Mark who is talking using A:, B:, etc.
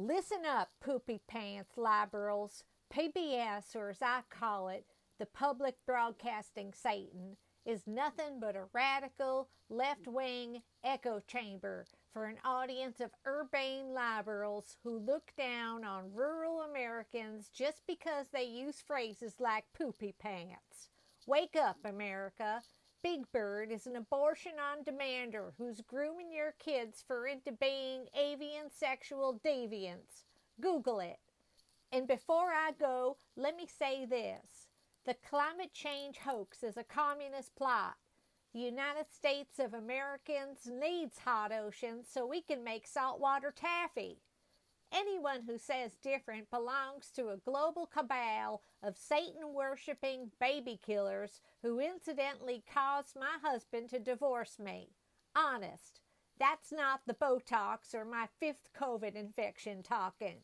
A: Listen up, poopy pants liberals. PBS, or as I call it, the Public Broadcasting Satan, is nothing but a radical, left-wing echo chamber for an audience of urbane liberals who look down on rural Americans just because they use phrases like poopy pants. Wake up, America. Big Bird is an abortion-on-demander who's grooming your kids for into being avian sexual deviants. Google it. And before I go, let me say this. The climate change hoax is a communist plot. The United States of Americans needs hot oceans so we can make saltwater taffy. Anyone who says different belongs to a global cabal of Satan-worshipping baby killers who incidentally caused my husband to divorce me. Honest. That's not the Botox or my fifth COVID infection talking.